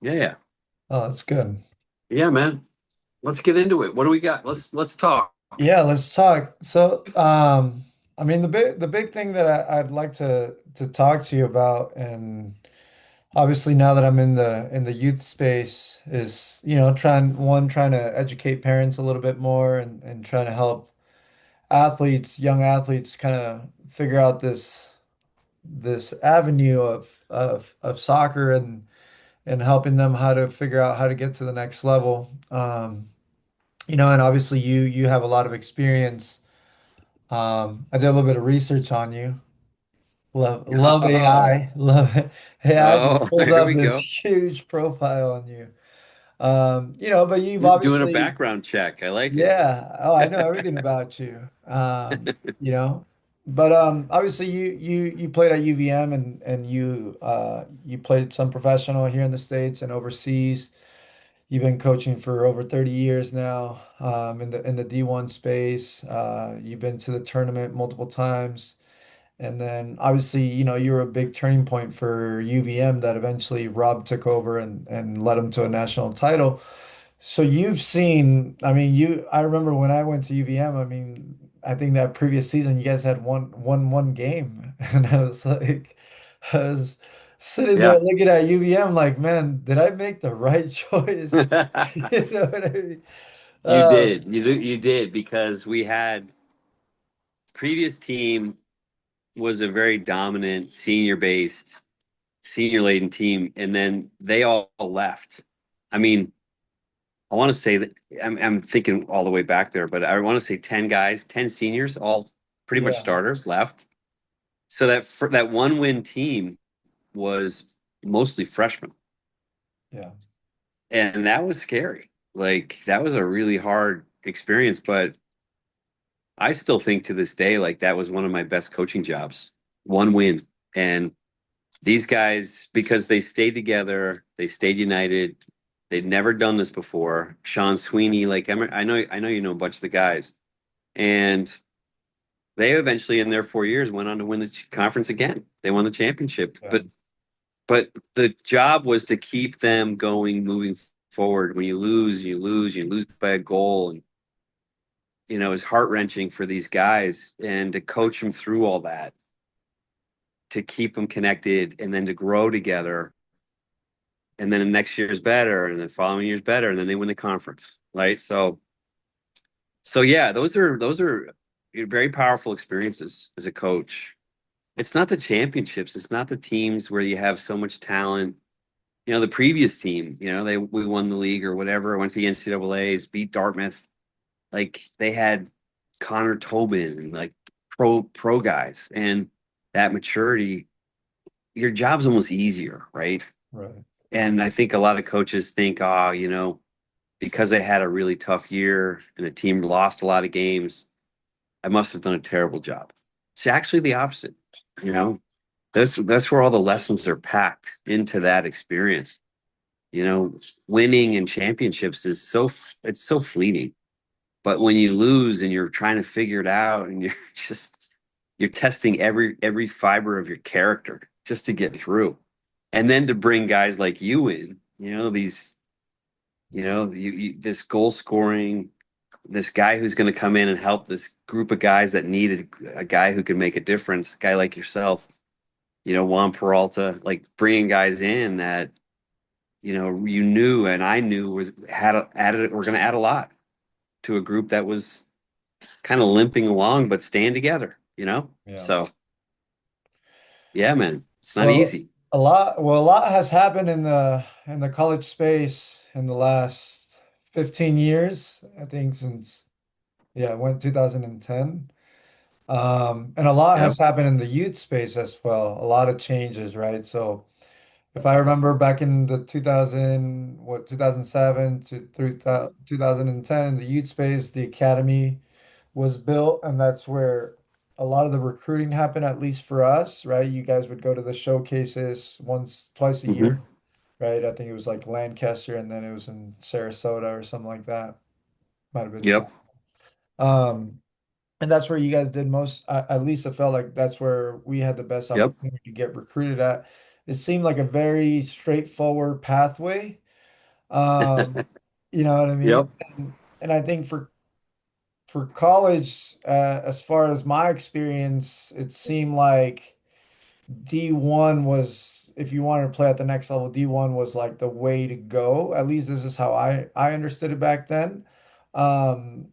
Yeah, yeah. Oh, that's good. Yeah, man. Let's get into it. What do we got? Let's talk. Yeah, let's talk. So, I mean, the big thing that I'd like to talk to you about, and obviously now that I'm in the youth space, is trying to educate parents a little bit more and trying to help young athletes, kind of figure out this avenue of soccer and helping them how to figure out how to get to the next level. And obviously you have a lot of experience. I did a little bit of research on you. Love Oh, AI. Love it. AI just oh, pulled here up we this go. huge profile on you. But you've Doing a obviously, background check. I like it. yeah. Oh, I know everything about you. You know, but obviously you played at UVM and you played some professional here in the States and overseas. You've been coaching for over 30 years now, in the D1 space. You've been to the tournament multiple times. And then obviously, you were a big turning point for UVM that eventually Rob took over and led him to a national title. So you've seen, I mean, I remember when I went to UVM, I mean, I think that previous season you guys had one game. And I was like, I was sitting there Yeah. looking at UVM like, man, did I make the right choice? You know what I mean? You Uh, did. You did because we had previous team was a very dominant senior laden team, and then they all left. I mean, I want to say that I'm thinking all the way back there, but I want to say 10 guys, 10 seniors, all pretty much yeah, starters left. So that for that one win team was mostly freshmen. yeah, And that was scary. Like that was a really hard experience, but I still think to this day like that was one of my best coaching jobs. One win. And these guys, because they stayed together, they stayed united. They'd never done this before. Sean Sweeney, like I know you know a bunch of the guys. And they eventually in their 4 years went on to win the conference again. They won the championship. yeah, But the job was to keep them going, moving forward. When you lose by a goal, and it's heart wrenching for these guys, and to coach them through all that, to keep them connected, and then to grow together, and then the next year's better, and the following year's better, and then they win the conference, right? So yeah, those are very powerful experiences as a coach. It's not the championships, it's not the teams where you have so much talent. The previous team, we won the league or whatever, went to the NCAA's, beat Dartmouth. Like they had Connor Tobin and like pro guys, and that maturity, your job's almost easier, right? right. And I think a lot of coaches think, oh, because I had a really tough year and the team lost a lot of games, I must have done a terrible job. It's actually the opposite. You know, that's where all the lessons are packed into that experience. Winning in championships is it's so fleeting. But when you lose and you're trying to figure it out and you're you're testing every fiber of your character just to get through. And then to bring guys like you in, this goal scoring, this guy who's going to come in and help this group of guys that needed a guy who can make a difference, a guy like yourself, Juan Peralta, like bringing guys in that you knew and I knew was had added we're going to add a lot to a group that was kind of limping along but staying together. Yeah. So yeah, man, it's not Well, easy. a lot has happened in the college space in the last 15 years, I think since yeah, it went 2010. And a lot Yep. has happened in the youth space as well. A lot of changes, right? So if I remember back in the 2007 to through 2010 in the youth space, the academy was built, and that's where a lot of the recruiting happened, at least for us, right? You guys would go to the showcases twice a year, Hmm. right? I think it was like Lancaster, and then it was in Sarasota or something like that. Might have been Yep. China. Um, and that's where you guys did most, at least it felt like that's where we had the best Yep. opportunity to get recruited at. it seemed like a very straightforward pathway. Um, you know what I mean? Yep. And I think for college, as far as my experience, it seemed like D1 was, if you wanted to play at the next level, D1 was like the way to go. At least this is how I understood it back then. Um,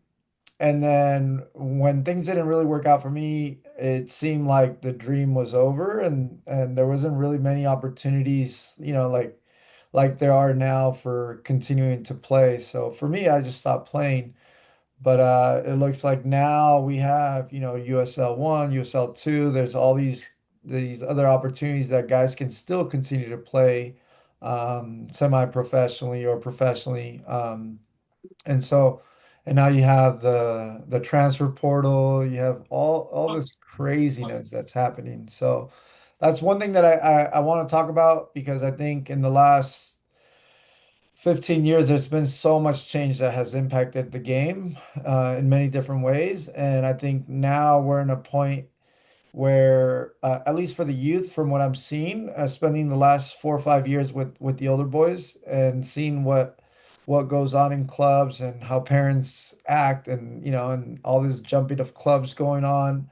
and then when things didn't really work out for me, it seemed like the dream was over, and there wasn't really many opportunities, like there are now for continuing to play. So for me, I just stopped playing. But it looks like now we have, USL 1, USL 2. There's all these other opportunities that guys can still continue to play semi-professionally or professionally. And now you have the transfer portal, you have all this craziness that's happening. So that's one thing that I want to talk about, because I think in the last 15 years, there's been so much change that has impacted the game in many different ways. And I think now we're in a point where, at least for the youth, from what I'm seeing, spending the last 4 or 5 years with the older boys and seeing what goes on in clubs and how parents act, and all this jumping of clubs going on.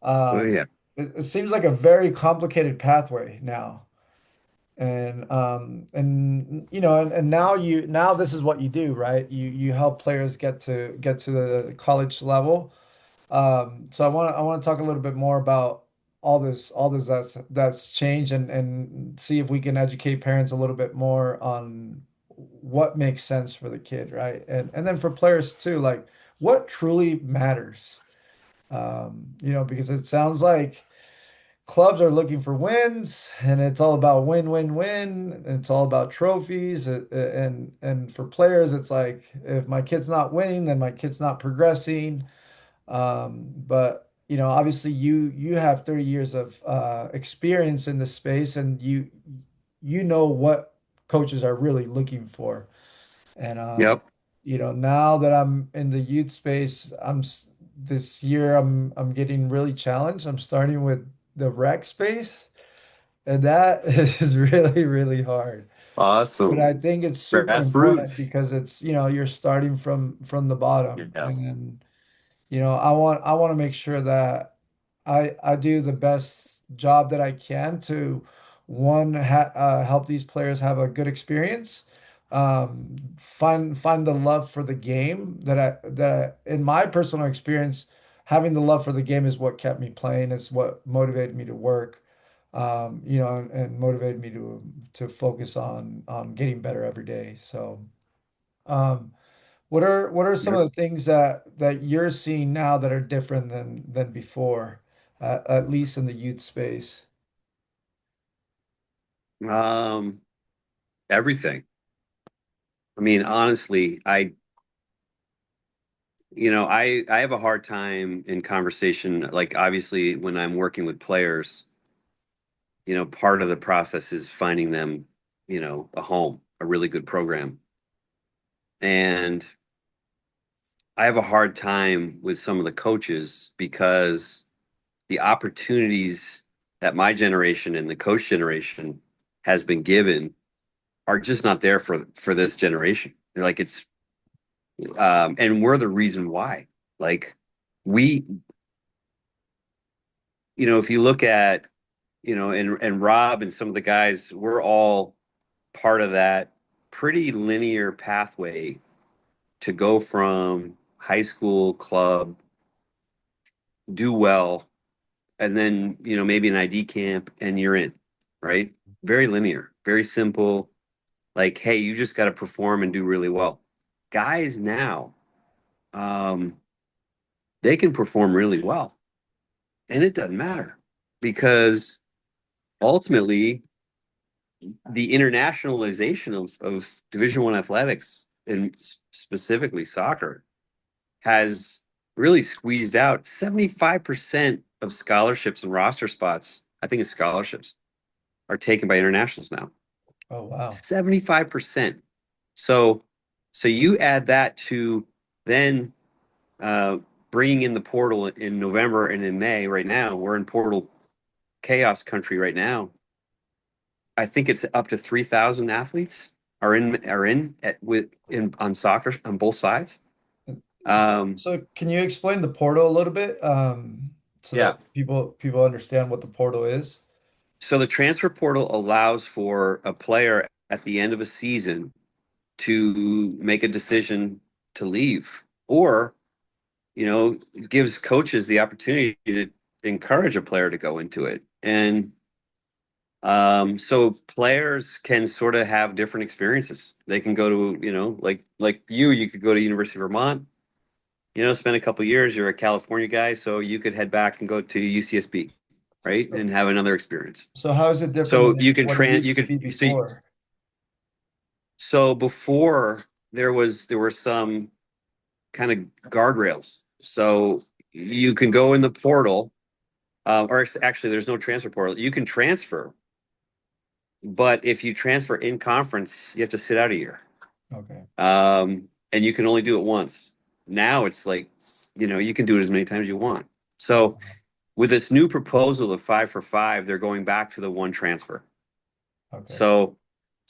Oh Um, yeah. it seems like a very complicated pathway now. And now this is what you do, right? You help players get to the college level. So I want to talk a little bit more about all this that's changed, and see if we can educate parents a little bit more on what makes sense for the kid, right? And then for players too, like what truly matters. Because it sounds like clubs are looking for wins, and it's all about win, win, win. And it's all about trophies. And for players, it's like, if my kid's not winning, then my kid's not progressing. But obviously you have 30 years of experience in this space, and you know what coaches are really looking for. And Yep. now that I'm in the youth space, this year I'm getting really challenged. I'm starting with the rec space, and that is really, really hard. But Awesome. I think it's super important Grassroots. because it's, you're starting from the bottom. Yeah. And I want to make sure that I do the best job that I can to, one, help these players have a good experience, find the love for the game that in my personal experience, having the love for the game is what kept me playing. It's what motivated me to work, and motivated me to focus on getting better every day. So. Um, what are some Yep. of the things that you're seeing now that are different than before, at least in the youth space? Um, Everything. I mean, honestly, I have a hard time in conversation. Like, obviously, when I'm working with players, part of the process is finding them, a home, a really good program. And I have a hard time with some of the coaches because the opportunities that my generation and the coach generation has been given are just not there for this generation. They're like, and we're the reason why. Like, we, if you look at, and Rob and some of the guys, we're all part of that pretty linear pathway to go from high school club, do well, and then, maybe an ID camp and you're in, right? Very linear, very simple. Like, hey, you just got to perform and do really well. Guys now, um, they can perform really well, and it doesn't matter because ultimately the internationalization of Division One athletics and specifically soccer has really squeezed out 75% of scholarships and roster spots. I think it's scholarships are taken by internationals now. Oh, wow. 75%. So, so you add that to then uh, bringing in the portal in November and in May. Right now, we're in portal chaos country right now. I think it's up to 3,000 athletes are in at with in on soccer on both sides. So, Um, so can you explain the portal a little bit, so that yeah. people understand what the portal is? So the transfer portal allows for a player at the end of a season to make a decision to leave, or gives coaches the opportunity to encourage a player to go into it. And so players can sort of have different experiences. They can go to, like you could go to University of Vermont, spend a couple of years. You're a California guy, so you could head back and go to UCSB, right, So, and have another experience. so how is it different So than you can what it trans, you used to could be so you, before? so before there were some kind of guardrails. So you can go in the portal, or actually, there's no transfer portal. You can transfer, but if you transfer in conference, you have to sit out a year, Okay. and you can only do it once. Now it's like, you can do it as many times as you want. Oh, So with this new proposal of 5 for 5, they're going back to the one transfer. okay. So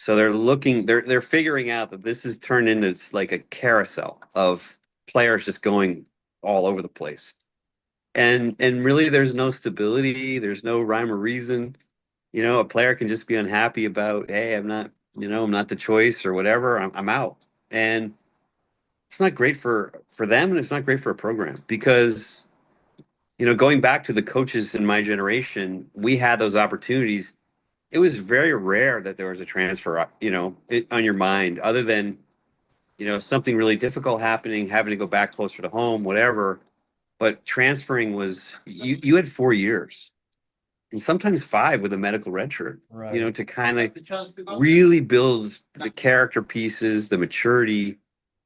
they're figuring out that this has turned into it's like a carousel of players just going all over the place. And really there's no stability, there's no rhyme or reason. A player can just be unhappy about, hey, I'm not the choice or whatever. I'm out. And it's not great for them, and it's not great for a program because, going back to the coaches in my generation, we had those opportunities. It was very rare that there was a transfer, on your mind, other than, something really difficult happening, having to go back closer to home, whatever. But transferring was you had 4 years and sometimes five with a medical red shirt, Right. to kind of really build the character pieces, the maturity,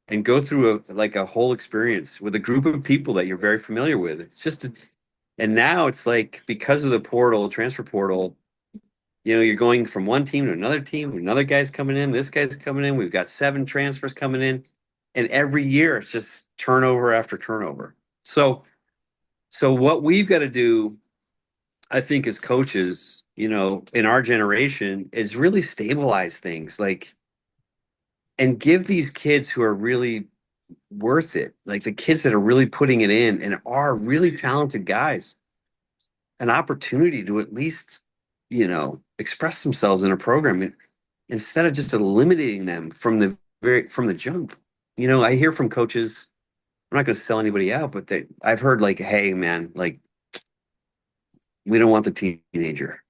and go through a whole experience with a group of people that you're very familiar with. And now it's like because of the portal, transfer portal, you're going from one team to another team, another guy's coming in, this guy's coming in. We've got 7 transfers coming in, and every year it's just turnover after turnover. So what we've got to do, I think, as coaches, in our generation, is really stabilize things, like, and give these kids who are really worth it, like the kids that are really putting it in and are really talented guys, an opportunity to at least, express themselves in a program instead of just eliminating them from the jump. I hear from coaches, I'm not going to sell anybody out, but I've heard like, hey man, like we don't want the teenager.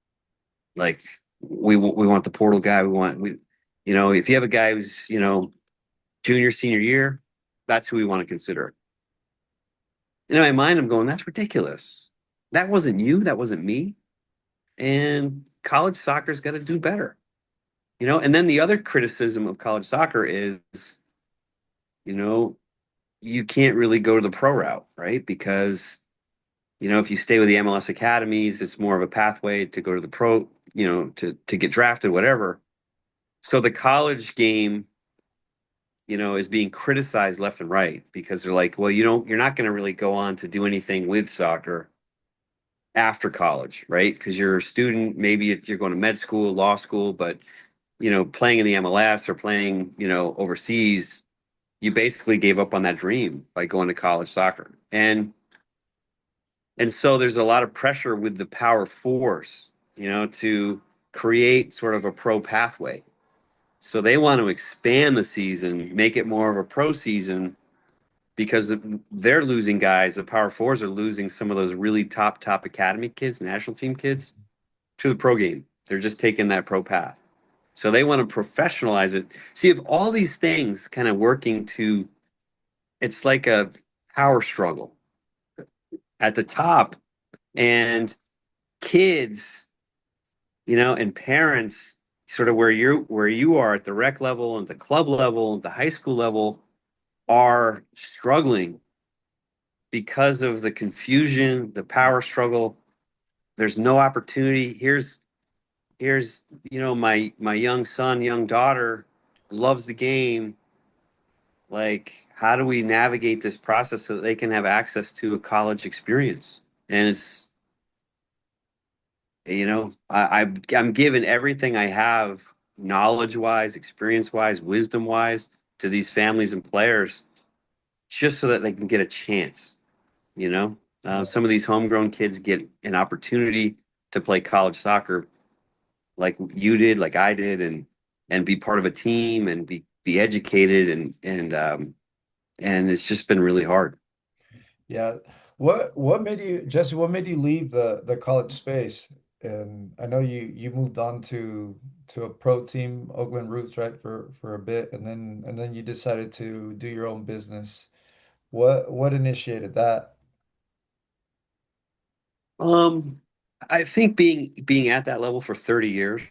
Like we want the portal guy. If you have a guy who's, junior, senior year, that's who we want to consider. In my mind, I'm going, that's ridiculous. That wasn't you. That wasn't me. And college soccer's got to do better. And then the other criticism of college soccer is, you know, you can't really go to the pro route, right? Because, if you stay with the MLS academies, it's more of a pathway to go to the pro, to get drafted, whatever. So the college game, is being criticized left and right because they're like, well, you're not going to really go on to do anything with soccer after college, right? Because you're a student, maybe you're going to med school, law school, but playing in the MLS or playing, overseas, you basically gave up on that dream by going to college soccer. And so there's a lot of pressure with the power fours, to create sort of a pro pathway. So they want to expand the season, make it more of a pro season because they're losing guys. The power fours are losing some of those really top academy kids, national team kids, to the pro game. They're just taking that pro path. So they want to professionalize it. So you have all these things kind of working to, it's like a power struggle at the top. And kids, and parents, sort of where you are at the rec level and the club level and the high school level, are struggling because of the confusion, the power struggle. There's no opportunity. Here's my young son, young daughter loves the game. Like, how do we navigate this process so that they can have access to a college experience? And I'm giving everything I have, knowledge wise, experience wise, wisdom wise, to these families and players, just so that they can get a chance. You know, Right. some of these homegrown kids get an opportunity to play college soccer, like you did, like I did, and be part of a team and be educated and it's just been really hard. Yeah. What made you, Jesse, what made you leave the college space? And I know you moved on to a pro team, Oakland Roots, right, for a bit, and then you decided to do your own business. What initiated that? Um, I think being at that level for 30 years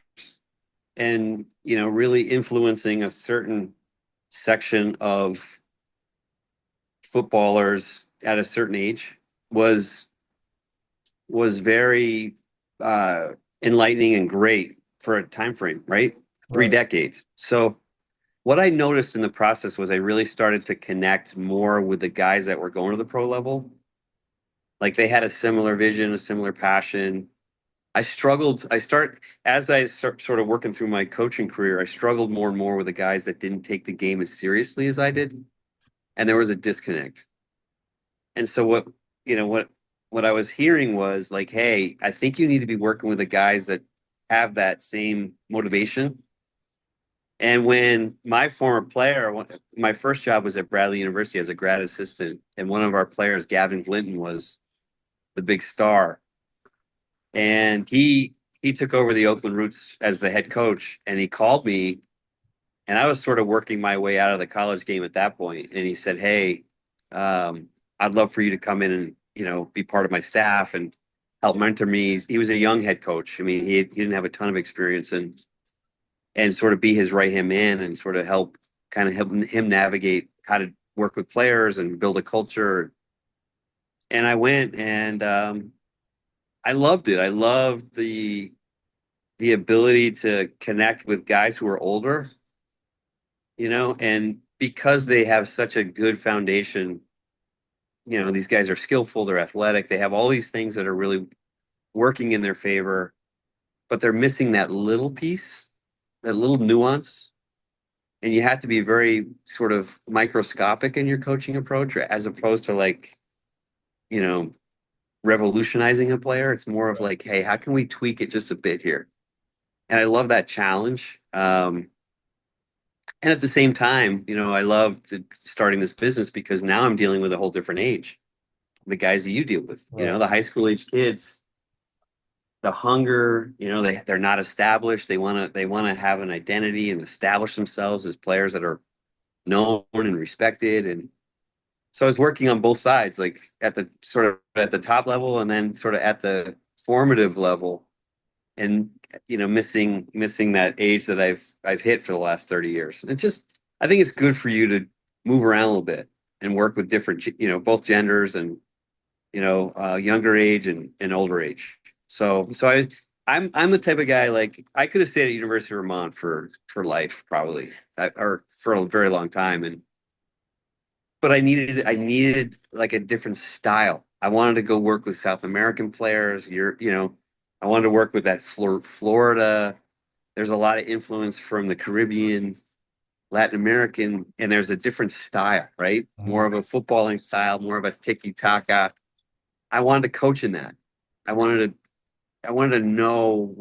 and really influencing a certain section of footballers at a certain age was was very uh enlightening and great for a time frame, right? Three Right. decades. So what I noticed in the process was I really started to connect more with the guys that were going to the pro level. Like they had a similar vision, a similar passion. I struggled. I start as I start sort of working through my coaching career. I struggled more and more with the guys that didn't take the game as seriously as I did, and there was a disconnect. And so what I was hearing was like, hey, I think you need to be working with the guys that have that same motivation. And when my former player, my first job was at Bradley University as a grad assistant, and one of our players, Gavin Glinton, was the big star. And he took over the Oakland Roots as the head coach, and he called me, and I was sort of working my way out of the college game at that point. And he said, "Hey, I'd love for you to come in and be part of my staff and help mentor me." He was a young head coach. I mean, he didn't have a ton of experience, and sort of be his right hand man and sort of help him navigate how to work with players and build a culture. And I went and I loved it. I loved the ability to connect with guys who are older, and because they have such a good foundation, these guys are skillful, they're athletic, they have all these things that are really working in their favor, but they're missing that little piece, that little nuance. And you have to be very sort of microscopic in your coaching approach, as opposed to like, you know, revolutionizing a player. It's more of like, hey, how can we tweak it just a bit here? And I love that challenge. And at the same time, I love starting this business because now I'm dealing with a whole different age. The guys that you deal with, Right. the high school age kids, the hunger, they're not established. They want to have an identity and establish themselves as players that are known and respected. And so I was working on both sides, like at the sort of at the top level and then sort of at the formative level, and missing that age that I've hit for the last 30 years. And I think it's good for you to move around a little bit and work with different, both genders and younger age and older age. So I'm the type of guy, like I could have stayed at University of Vermont for life probably, or for a very long time, but I needed like a different style. I wanted to go work with South American players. I wanted to work with that Florida. There's a lot of influence from the Caribbean, Latin American, and there's a different style, right? More Mhm. of a footballing style, more of a tiki taka. I wanted to coach in that. I wanted I wanted to know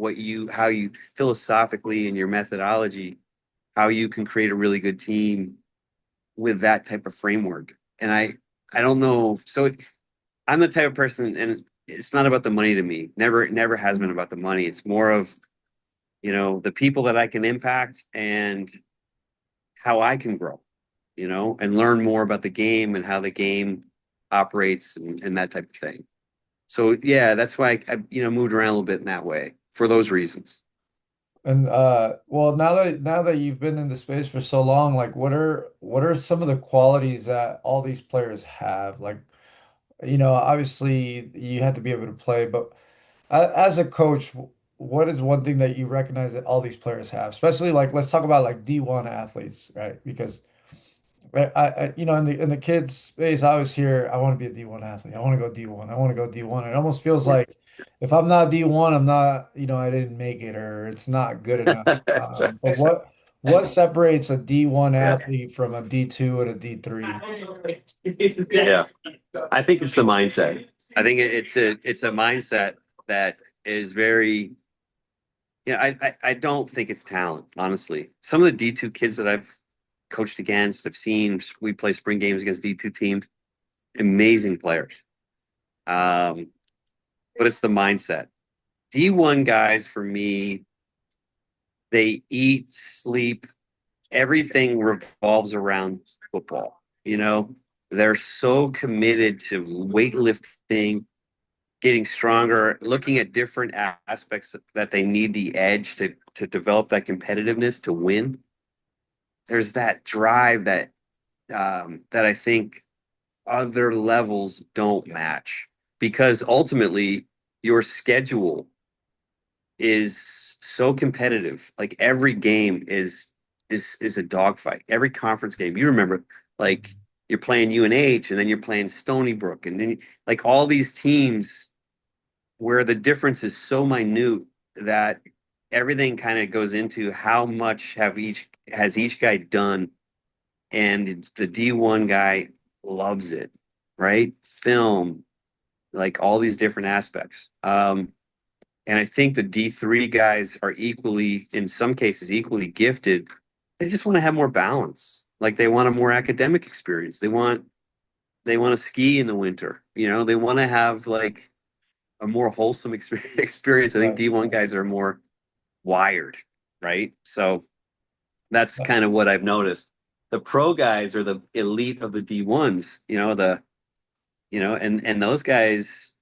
how you philosophically in your methodology, how you can create a really good team with that type of framework. And I don't know. So I'm the type of person, and it's not about the money to me. Never, it never has been about the money. It's more of, the people that I can impact and how I can grow, and learn more about the game and how the game operates and that type of thing. So yeah, that's why I moved around a little bit in that way for those reasons. And well, now that you've been in the space for so long, like what are some of the qualities that all these players have? Like, obviously you have to be able to play, but as a coach, what is one thing that you recognize that all these players have? Especially like let's talk about like D1 athletes, right? Because in the kids space, I always hear I want to be a D1 athlete. I want to go D1. I want to go D1. It almost feels Yeah. like if I'm not D1, I'm not, I didn't make it or it's not good enough. That's right. But what separates a D1 Yeah. athlete from a D2 and a D3? Yeah. I think it's the mindset. I think it's a mindset that is very, I don't think it's talent, honestly. Some of the D2 kids that I've coached against, I've seen we play spring games against D2 teams, amazing players. Um, but it's the mindset. D1 guys for me, they eat, sleep, everything revolves around football. They're so committed to weightlifting, getting stronger, looking at different aspects that they need the edge to develop that competitiveness to win. There's that drive that I think other levels don't match because ultimately your schedule is so competitive. Like every game is a dogfight. Every conference game, you remember, like you're playing UNH and then you're playing Stony Brook, and then like all these teams where the difference is so minute that everything kind of goes into how much have each has each guy done, and the D1 guy loves it, right? Film, like all these different aspects. And I think the D3 guys are equally, in some cases, equally gifted. They just want to have more balance. Like they want a more academic experience. They want to ski in the winter. They want to have like a more wholesome experience. I think Right. D1 guys are more wired, right? So that's kind of what I've noticed. The pro guys are the elite of the D1s, and those guys,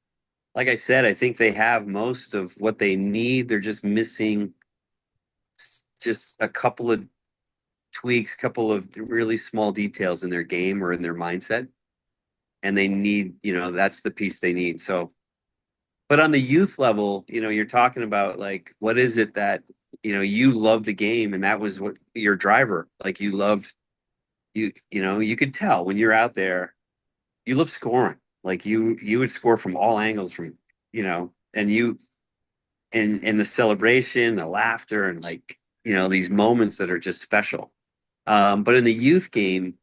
like I said, I think they have most of what they need. They're just missing just a couple of tweaks, couple of really small details in their game or in their mindset. And they need, that's the piece they need. So, but on the youth level, you're talking about like, what is it that, you love the game and that was what your driver, like you loved, you could tell when you're out there, you love scoring. Like you would score from all angles from, and and the celebration, the laughter, and like these moments that are just special. But in the youth game,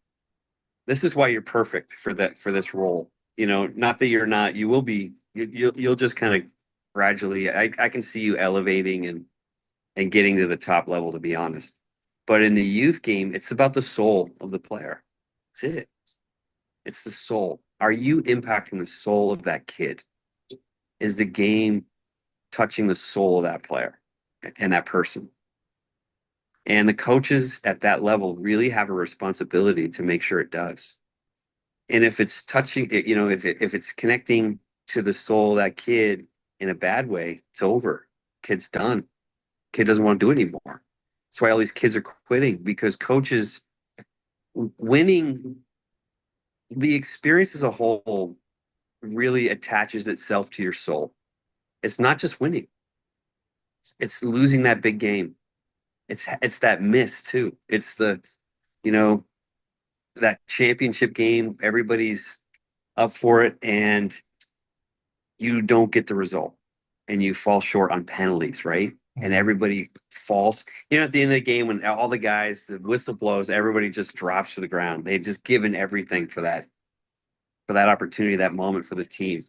this is why you're perfect for this role. Not that you're not, you will be. You'll just kind of gradually. I can see you elevating and getting to the top level. To be honest, but in the youth game, it's about the soul of the player. That's it. It's the soul. Are you impacting the soul of that kid? Is the game touching the soul of that player and that person? And the coaches at that level really have a responsibility to make sure it does. And if it's touching, if it's connecting to the soul of that kid in a bad way, it's over. Kid's done. Kid doesn't want to do it anymore. That's why all these kids are quitting because coaches winning the experience as a whole really attaches itself to your soul. It's not just winning. It's losing that big game. It's that miss too. It's you know, that championship game, everybody's up for it, and you don't get the result, and you fall short on penalties, right? And Mhm. everybody falls. At the end of the game, when all the guys, the whistle blows, everybody just drops to the ground. They've just given everything for that opportunity, that moment for the team.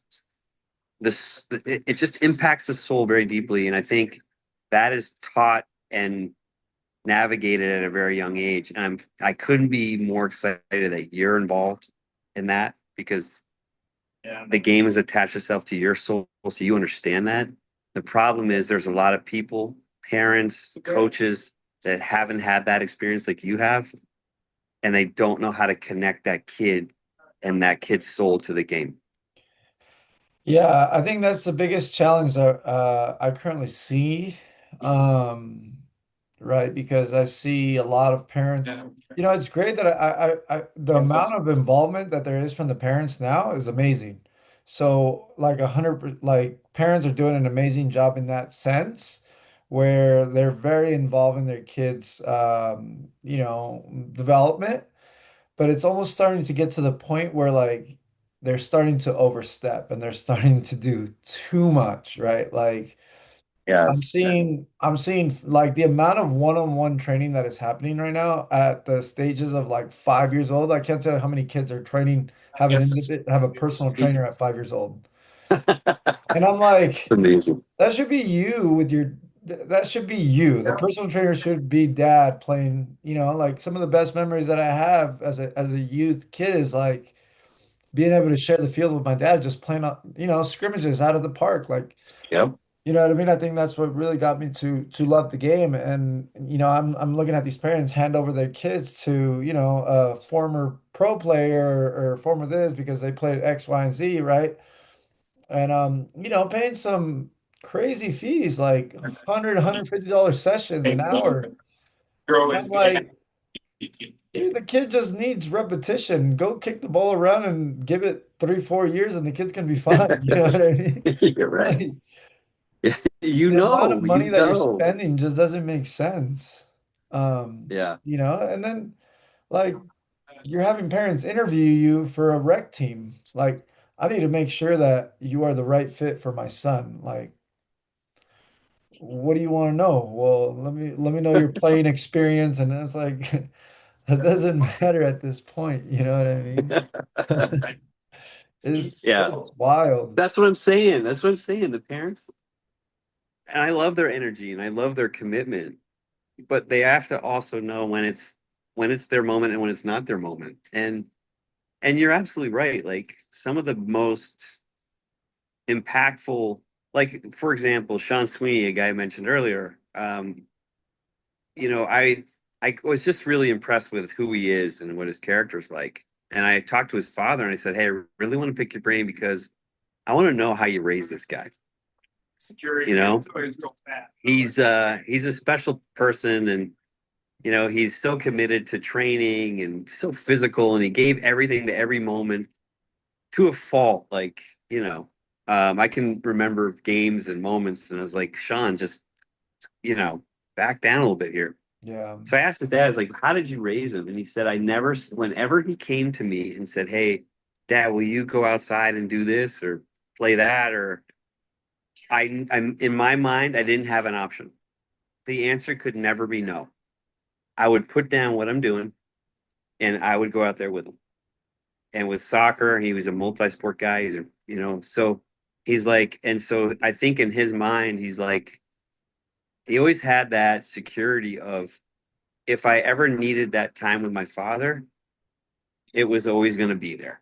It just impacts the soul very deeply, and I think that is taught and navigated at a very young age. And I couldn't be more excited that you're involved in that because the game has attached itself to your soul, so you understand that. The problem is there's a lot of people, parents, coaches that haven't had that experience like you have, and they don't know how to connect that kid and that kid's soul to the game. Yeah, I think that's the biggest challenge that I currently see. Um, right, because I see a lot of parents. It's great that the amount of involvement that there is from the parents now is amazing. So, like 100, like parents are doing an amazing job in that sense, where they're very involved in their kids' development. But it's almost starting to get to the point where like they're starting to overstep and they're starting to do too much, right? Like Yes. I'm seeing like the amount of one-on-one training that is happening right now at the stages of like 5 years old. I can't tell you how many kids are training, have a personal trainer at 5 years old. And I'm It's like, amazing. that should be you with your that should be you. The personal trainer should be dad playing, like some of the best memories that I have as a youth kid is like being able to share the field with my dad, just playing up, scrimmages out of the park. Like, Yep. you know what I mean? I think that's what really got me to love the game. And, I'm looking at these parents hand over their kids to, a former pro player or former this because they played X, Y, and Z, right? And paying some crazy fees like 100, $150 sessions an hour. And I'm like, dude, the kid just needs repetition. Go kick the ball around and give it 3, 4 years and the kid's gonna be fine. You know what I mean? You're right. Like You the amount of know, money you that you're know. spending just doesn't make sense. Yeah. And then like you're having parents interview you for a rec team. It's like, I need to make sure that you are the right fit for my son. Like, what do you want to know? Well, let me know your playing experience. And it's like that doesn't matter at this point. You know what I mean? Yeah. It's wild. That's what I'm saying. That's what I'm saying. The parents, and I love their energy and I love their commitment, but they have to also know when it's their moment and when it's not their moment. And you're absolutely right. Like some of the most impactful, like for example, Sean Sweeney, a guy I mentioned earlier. You know, I was just really impressed with who he is and what his character's like. And I talked to his father and I said, "Hey, I really want to pick your brain because I want to know how you raise this guy." You know, he's a special person, and he's so committed to training and so physical, and he gave everything to every moment to a fault. Like, I can remember games and moments, and I was like, Sean, just you know, back down a little bit here. Yeah. So I asked his dad, I was like, how did you raise him? And he said, whenever he came to me and said, hey, dad, will you go outside and do this or play that? Or I'm in my mind, I didn't have an option. The answer could never be no. I would put down what I'm doing and I would go out there with him. And with soccer, he was a multi-sport guy. So he's like, and so I think in his mind, he's like, he always had that security of if I ever needed that time with my father, it was always going to be there.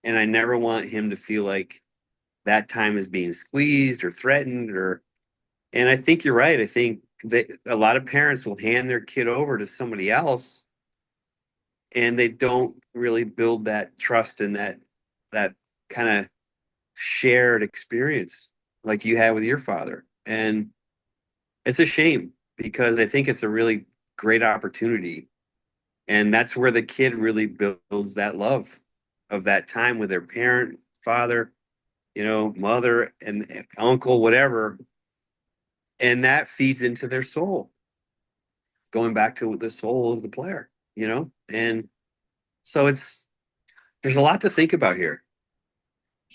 And I never want him to feel like that time is being squeezed or threatened and I think you're right. I think that a lot of parents will hand their kid over to somebody else and they don't really build that trust and that kind of shared experience like you had with your father. And it's a shame because I think it's a really great opportunity. And that's where the kid really builds that love of that time with their parent, father, mother and uncle, whatever. And that feeds into their soul, going back to the soul of the player. And so there's a lot to think about here.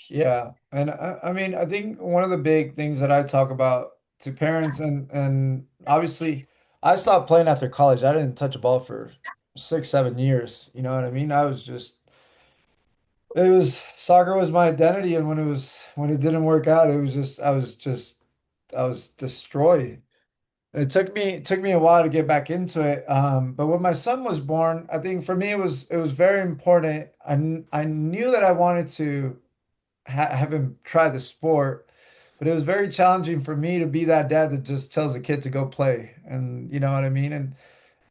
Yeah. And I mean, I think one of the big things that I talk about to parents and obviously I stopped playing after college. I didn't touch a ball for 6, 7 years. You know what I mean? It was soccer was my identity. And when it didn't work out, it was I was destroyed. It took me a while to get back into it. But when my son was born, I think for me it was very important. I knew that I wanted to have him try the sport, but it was very challenging for me to be that dad that just tells the kid to go play. And you know what I mean?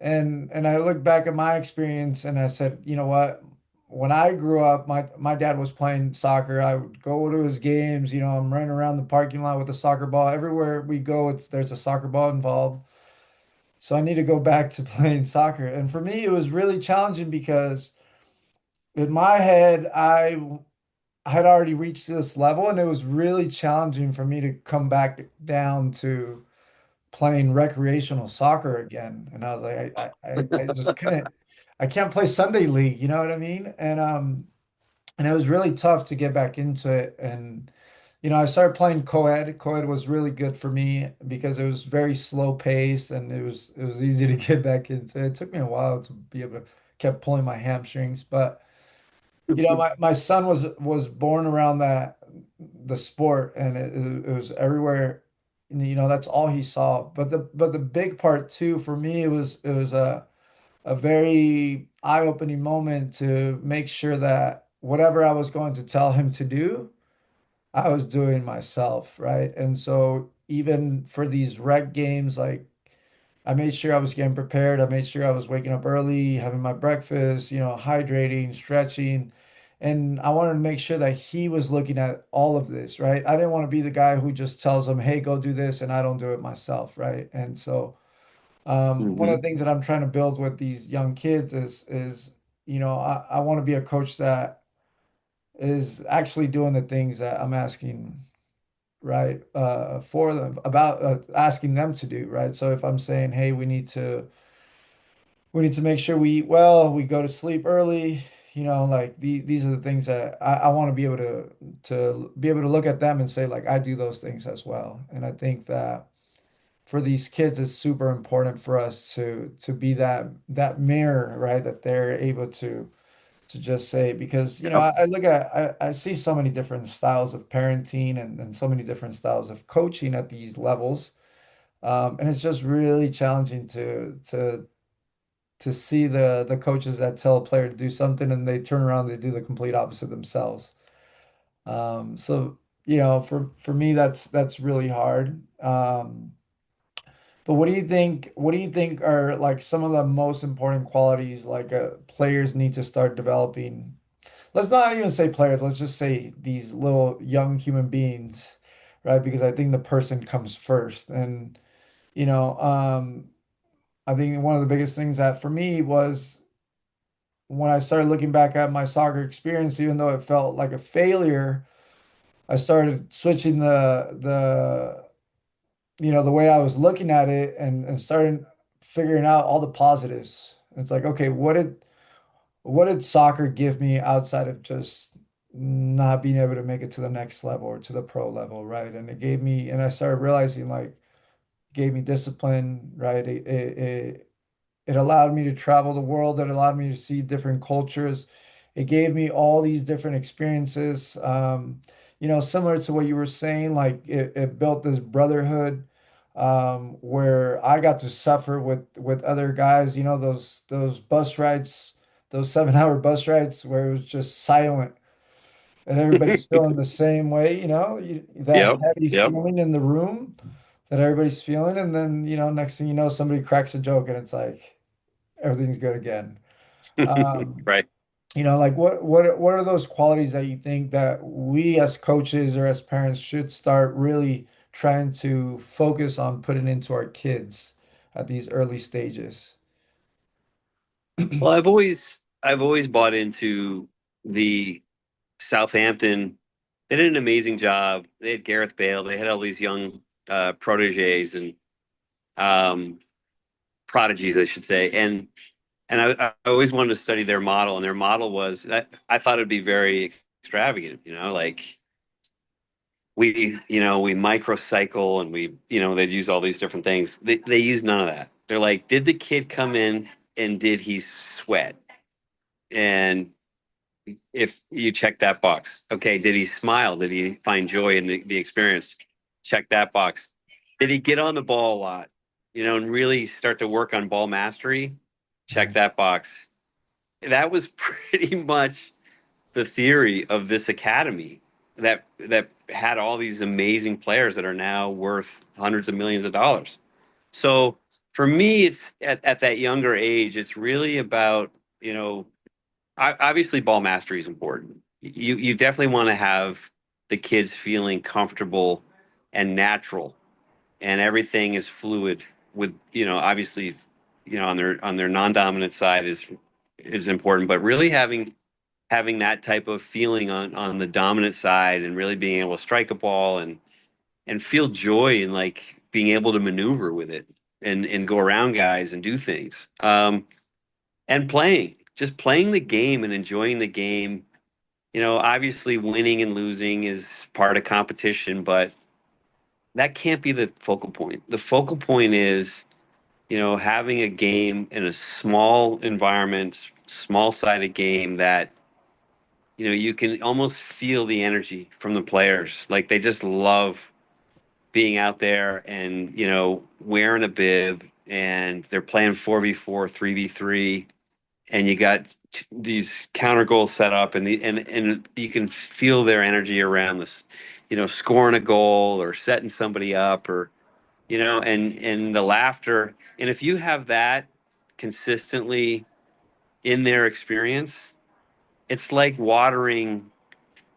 And I look back at my experience and I said, you know what? When I grew up, my dad was playing soccer. I would go to his games. I'm running around the parking lot with a soccer ball. Everywhere we go, there's a soccer ball involved. So I need to go back to playing soccer. And for me, it was really challenging because in my head, I had already reached this level, and it was really challenging for me to come back down to playing recreational soccer again. And I was like, I just couldn't, I can't play Sunday league, you know what I mean? And and it was really tough to get back into it. And I started playing co-ed. Co-ed was really good for me because it was very slow paced and it was easy to get back into. It took me a while to be able to kept pulling my hamstrings, but my son was born around the sport, and it was everywhere. That's all he saw. But the big part too for me, it was a very eye-opening moment to make sure that whatever I was going to tell him to do, I was doing myself, right? And so even for these rec games, like I made sure I was getting prepared. I made sure I was waking up early, having my breakfast, hydrating, stretching. And I wanted to make sure that he was looking at all of this, right? I didn't want to be the guy who just tells him, hey, go do this, and I don't do it myself, right? And so one of Hmm. the things that I'm trying to build with these young kids is I want to be a coach that is actually doing the things that I'm asking, right, for them, about asking them to do, right? So if I'm saying, hey, we need to make sure we eat well, we go to sleep early, like these are the things that I want to be able to be able to look at them and say, like, I do those things as well. And I think that for these kids, it's super important for us to be that mirror, right? That they're able to just say, because Yep. I look at I see so many different styles of parenting and so many different styles of coaching at these levels. And it's just really challenging to see the coaches that tell a player to do something and they turn around, they do the complete opposite themselves. So for me, that's really hard. But what do you think are like some of the most important qualities like players need to start developing? Let's not even say players, let's just say these little young human beings, right? Because I think the person comes first. And you know, um, I think one of the biggest things that for me was when I started looking back at my soccer experience, even though it felt like a failure, I started switching the way I was looking at it, and started figuring out all the positives. It's like, okay, what did soccer give me outside of just not being able to make it to the next level or to the pro level, right? And I started realizing, like, it gave me discipline, right? It allowed me to travel the world. It allowed me to see different cultures. It gave me all these different experiences. Similar to what you were saying, like it built this brotherhood, where I got to suffer with other guys. Those bus rides, those 7-hour bus rides where it was just silent and everybody's feeling the same way. That Yep. heavy Yep. feeling in the room that everybody's feeling, and then next thing you know, somebody cracks a joke, and it's like everything's good again. Um, Right. like what are those qualities that you think that we as coaches or as parents should start really trying to focus on putting into our kids at these early stages? Well, I've always bought into the Southampton. They did an amazing job. They had Gareth Bale. They had all these young proteges and um, prodigies, I should say. And I always wanted to study their model, and their model was I thought it'd be very extravagant. Like we microcycle and they'd use all these different things. They use none of that. They're like, did the kid come in and did he sweat? And if you check that box, okay, did he smile? Did he find joy in the experience? Check that box. Did he get on the ball a lot? And really start to work on ball mastery? Check Mhm. that box. That was pretty much the theory of this academy that had all these amazing players that are now worth hundreds of millions of dollars. So for me, it's at that younger age, it's really about, obviously ball mastery is important. You definitely want to have the kids feeling comfortable and natural, and everything is fluid with, obviously, on their non-dominant side is important, but really having that type of feeling on the dominant side and really being able to strike a ball and feel joy in like being able to maneuver with it and go around guys and do things. And just playing the game and enjoying the game Obviously winning and losing is part of competition, but that can't be the focal point. The focal point is, having a game in a small environment, small sided game that, you can almost feel the energy from the players. Like they just love being out there and, wearing a bib and they're playing 4v4, 3v3, and you got these counter goals set up and you can feel their energy around this, scoring a goal or setting somebody up or, and the laughter. And if you have that consistently in their experience, it's like watering,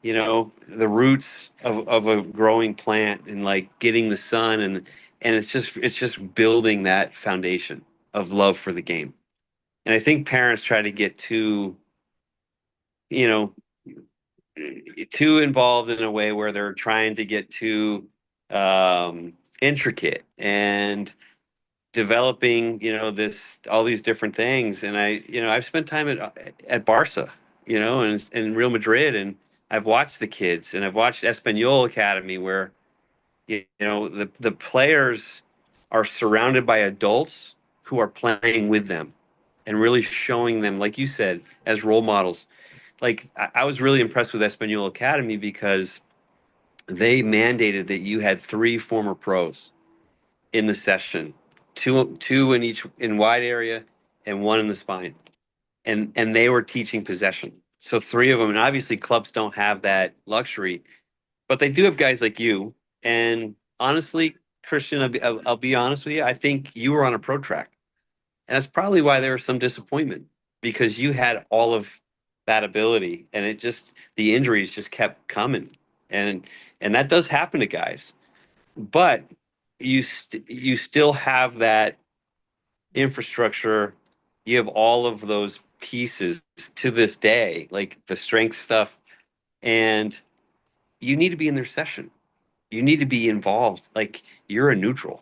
the roots of a growing plant and like getting the sun and it's just building that foundation of love for the game. And I think parents try to get you know, too involved in a way where they're trying to get too intricate and developing, this all these different things. And I've spent time at Barca, and Real Madrid, and I've watched the kids, and I've watched Espanyol Academy, where the players are surrounded by adults who are playing with them and really showing them, like you said, as role models. Like I was really impressed with Espanyol Academy because they mandated that you had three former pros in the session, two in each in wide area and one in the spine, and they were teaching possession. So three of them, and obviously clubs don't have that luxury, but they do have guys like you. And honestly, Christian, I'll be honest with you. I think you were on a pro track, and that's probably why there was some disappointment because you had all of that ability, and the injuries just kept coming, and and that does happen to guys. But you still have that infrastructure. You have all of those pieces to this day, like the strength stuff, and you need to be in their session. You need to be involved. Like you're a neutral.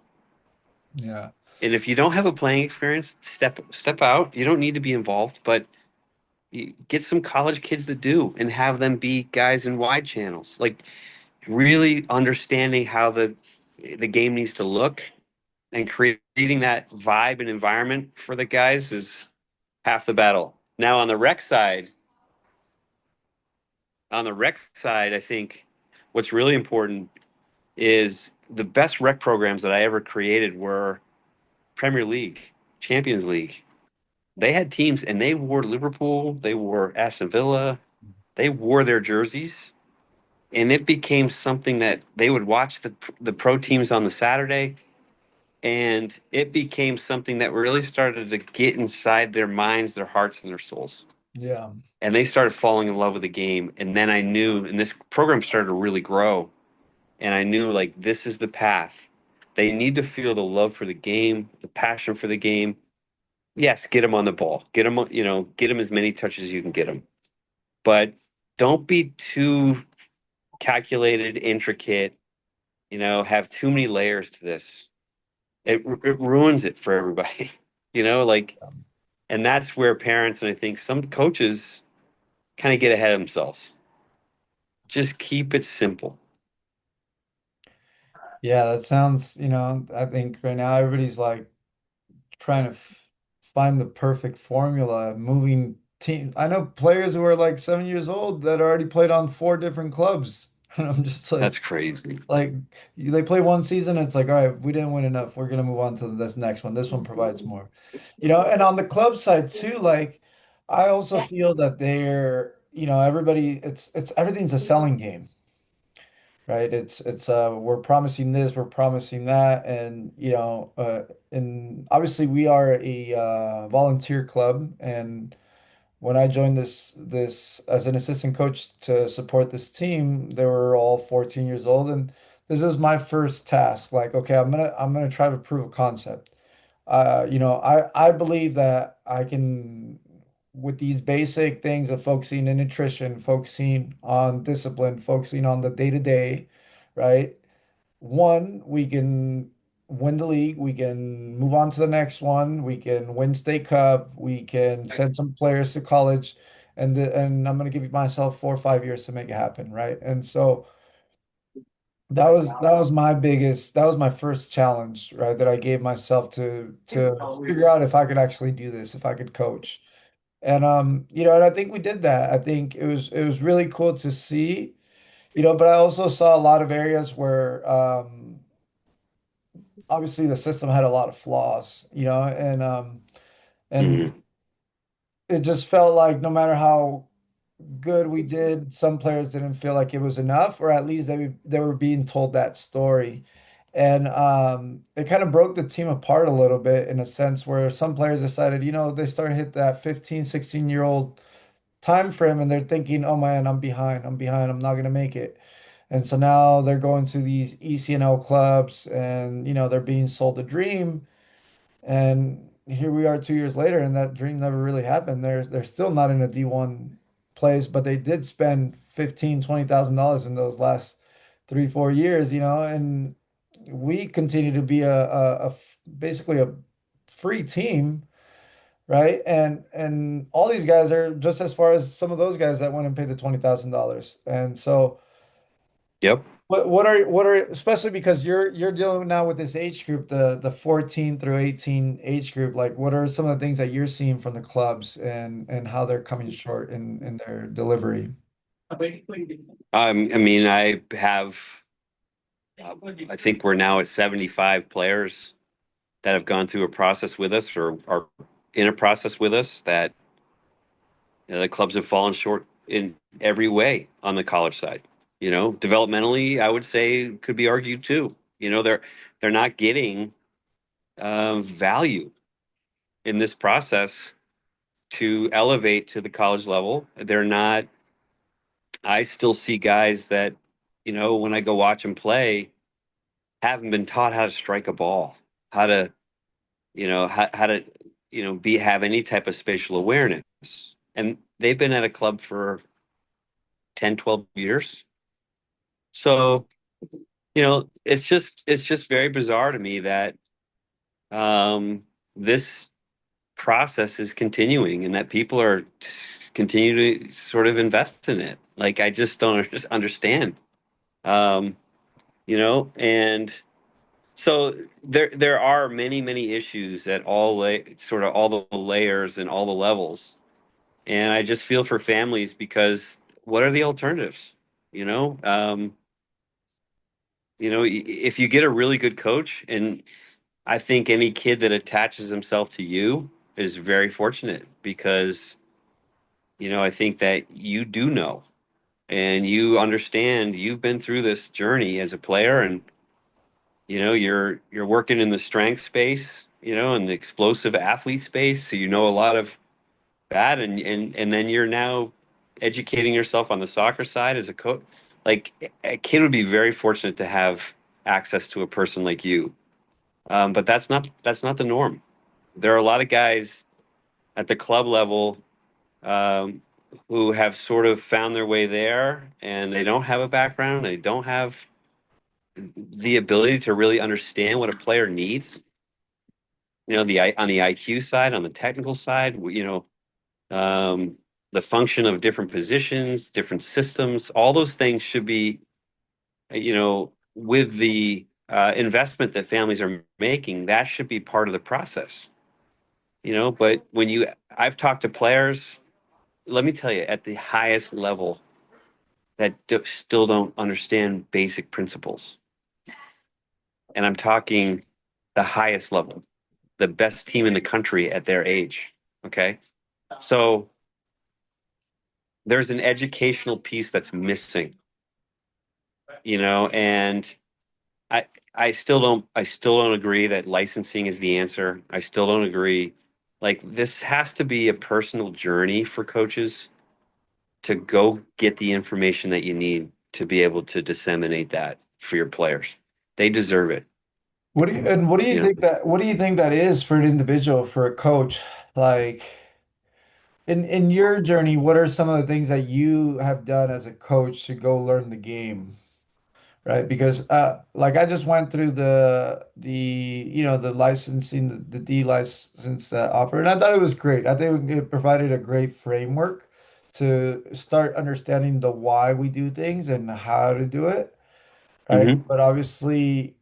Yeah. And if you don't have a playing experience, step out. You don't need to be involved, but you get some college kids that do and have them be guys in wide channels. Like really understanding how the game needs to look and creating that vibe and environment for the guys is half the battle. Now on the rec side, I think what's really important is the best rec programs that I ever created were Premier League, Champions League. They had teams and they wore Liverpool, they wore Aston Villa, they wore their jerseys, and it became something that they would watch the pro teams on the Saturday, and it became something that really started to get inside their minds, their hearts, and their souls. Yeah. And they started falling in love with the game. And then I knew, and this program started to really grow. And I knew, like, this is the path. They need to feel the love for the game, the passion for the game. Yes, get them on the ball. Get them as many touches as you can get them. But don't be too calculated, intricate, have too many layers to this. It ruins it for everybody, like, and that's where parents and I think some coaches kind of get ahead of themselves. Just keep it simple. Yeah, that sounds, I think right now everybody's like trying to f find the perfect formula, moving team. I know players who are like 7 years old that already played on four different clubs. And I'm just That's crazy. like they play one season, it's like, all right, we didn't win enough. We're gonna move on to this next one. This one provides more. And on the club side too, like I also feel that everybody, it's everything's a selling game, right? It's we're promising this, we're promising that, and obviously we are a volunteer club, and when I joined this as an assistant coach to support this team, they were all 14 years old, and this was my first task. Like, okay, I'm gonna try to prove a concept. I believe that I can, with these basic things of focusing in nutrition, focusing on discipline, focusing on the day-to-day, right? One, we can win the league, we can move on to the next one, we can win state cup, we can send some players to college, and I'm going to give myself 4 or 5 years to make it happen, right? And so that was my first challenge, right? That I gave myself to figure out if I could actually do this, if I could coach. And and I think we did that. I think it was really cool to see, but I also saw a lot of areas where obviously the system had a lot of flaws, and Mhm. it just felt like no matter how good we did, some players didn't feel like it was enough, or at least they were being told that story. And it kind of broke the team apart a little bit in a sense where some players decided, they started to hit that 15, 16-year-old time frame and they're thinking, oh man, I'm not gonna make it. And so now they're going to these ECNL clubs and they're being sold a dream. And here we are 2 years later, and that dream never really happened. They're still not in a D1 place, but they did spend 15, $20,000 in those last 3, 4 years, and we continue to be basically a free team, right? And all these guys are just as far as some of those guys that went and paid the $20,000. And so Yep. what are especially because you're dealing now with this age group, the 14 through 18 age group, like what are some of the things that you're seeing from the clubs and how they're coming short in their delivery? I mean, I think we're now at 75 players that have gone through a process with us or are in a process with us that the clubs have fallen short in every way on the college side. Developmentally, I would say could be argued too. They're not getting value in this process to elevate to the college level. They're not. I still see guys that, when I go watch them play, haven't been taught how to strike a ball, how to, how to, have any type of spatial awareness. And they've been at a club for 10, 12 years. So, it's just very bizarre to me that this process is continuing and that people are continue to sort of invest in it. Like I just don't understand. Um, and so there are many, many issues at sort of all the layers and all the levels. And I just feel for families because what are the alternatives? You know, um, if you get a really good coach, and I think any kid that attaches himself to you is very fortunate because, I think that you do know and you understand you've been through this journey as a player and you're working in the strength space, and the explosive athlete space, so you know a lot of that and then you're now educating yourself on the soccer side as a coach. Like a kid would be very fortunate to have access to a person like you. But that's not the norm. There are a lot of guys at the club level um, who have sort of found their way there, and they don't have a background. They don't have the ability to really understand what a player needs. On the IQ side, on the technical side, um, the function of different positions, different systems, all those things should be, with the investment that families are making, that should be part of the process. But I've talked to players, let me tell you, at the highest level that still don't understand basic principles. And I'm talking the highest level, the best team in the country at their age. Okay. So there's an educational piece that's missing, and I I still don't agree that licensing is the answer. I still don't agree. Like this has to be a personal journey for coaches to go get the information that you need to be able to disseminate that for your players. They deserve it, What do you you know. think that is for an individual, for a coach? Like in your journey, what are some of the things that you have done as a coach to go learn the game? Right? Because like I just went through the licensing, the D license offer, and I thought it was great. I think it provided a great framework to start understanding the why we do things and how to do it, right? Hmm. But obviously,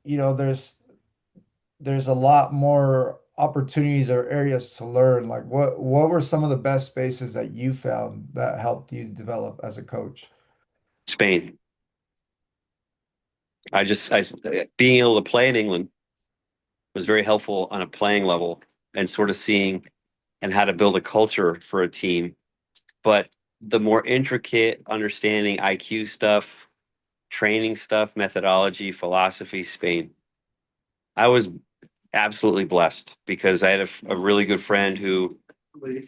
there's a lot more opportunities or areas to learn. Like what were some of the best spaces that you found that helped you develop as a coach? Spain. I being able to play in England was very helpful on a playing level and sort of seeing and how to build a culture for a team. But the more intricate understanding IQ stuff, training stuff, methodology, philosophy, Spain. I was absolutely blessed because I had a really good friend who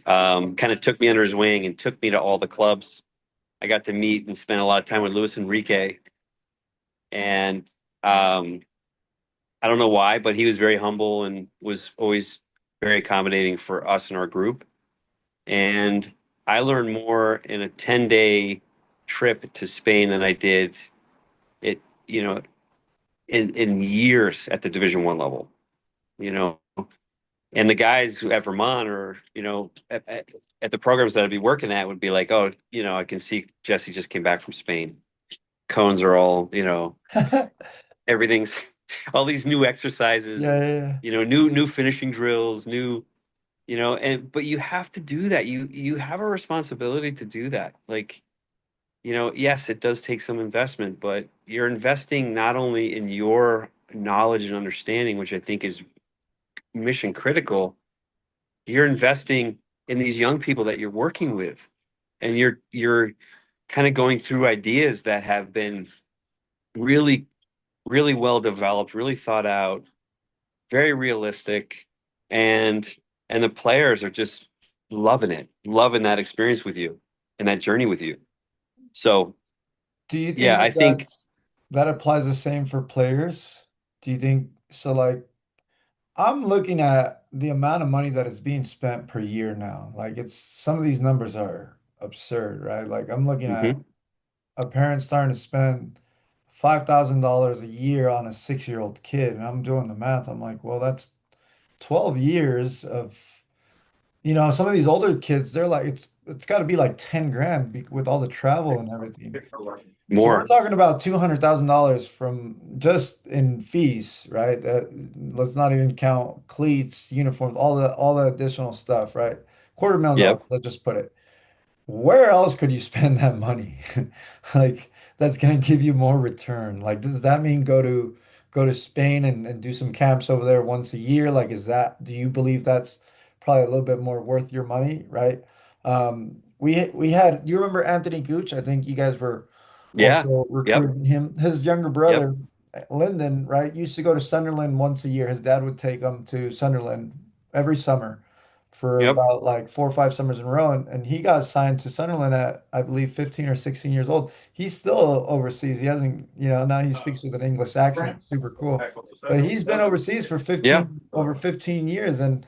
kind of took me under his wing and took me to all the clubs. I got to meet and spend a lot of time with Luis Enrique, and I don't know why, but he was very humble and was always very accommodating for us and our group. And I learned more in a 10-day trip to Spain than I did it, you know, in years at the Division 1 level, you know. And the guys at Vermont or, at the programs that I'd be working at would be like, oh, I can see Jesse just came back from Spain. Cones are all, everything's all these new exercises, Yeah, yeah, new finishing drills, and but you have to do that. You have a responsibility to do that. Like, yes, it does take some investment, but you're investing not only in your knowledge and understanding, which I think is mission critical, you're investing in these young people that you're working with, and you're kind of going through ideas that have been really, really well developed, really thought out, very realistic, and the players are just loving it, loving that experience with you and that journey with you. So Do you think yeah, I that think that applies the same for players? Do you think so? Like, I'm looking at the amount of money that is being spent per year now. Like, it's some of these numbers are absurd, right? Like, I'm looking at mhm, a parent starting to spend $5,000 a year on a 6-year-old kid, and I'm doing the math. I'm like, well, that's 12 years of, some of these older kids, they're like, it's got to be like 10 grand with all the travel and everything. So we're more. talking about $200,000 from just in fees, right? Let's not even count cleats, uniforms, all the additional stuff, right? $250,000, Yep. let's just put it. Where else could you spend that money? Like that's gonna give you more return. Like, does that mean go to Spain and do some camps over there once a year? Like, do you believe that's probably a little bit more worth your money, right? We had, you remember Anthony Gooch? I think you guys were Yeah. also Yep. recruiting him. His younger Yep. brother, Lyndon, right, used to go to Sunderland once a year. His dad would take him to Sunderland every summer for Yep. about like 4 or 5 summers in a row. And he got signed to Sunderland at, I believe, 15 or 16 years old. He's still overseas. He hasn't, now he speaks with an English accent. Super cool. But he's been overseas for Yeah. over 15 years. And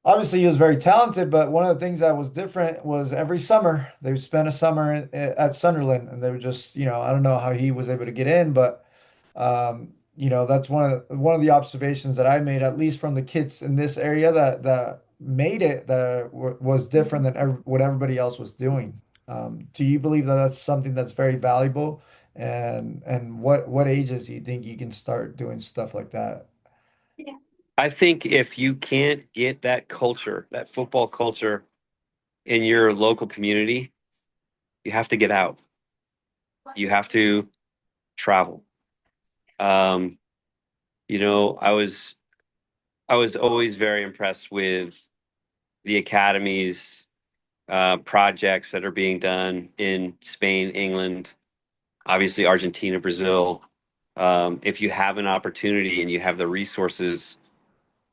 obviously he was very talented, but one of the things that was different was every summer they would spend a summer at Sunderland and they would just, I don't know how he was able to get in, but that's one of the observations that I made, at least from the kids in this area that made it, that was different than what everybody else was doing. Do you believe that that's something that's very valuable? And what ages do you think you can start doing stuff like that? I think if you can't get that culture, that football culture in your local community, you have to get out. You have to travel. Um, I was always very impressed with the academies, projects that are being done in Spain, England, obviously Argentina, Brazil. If you have an opportunity and you have the resources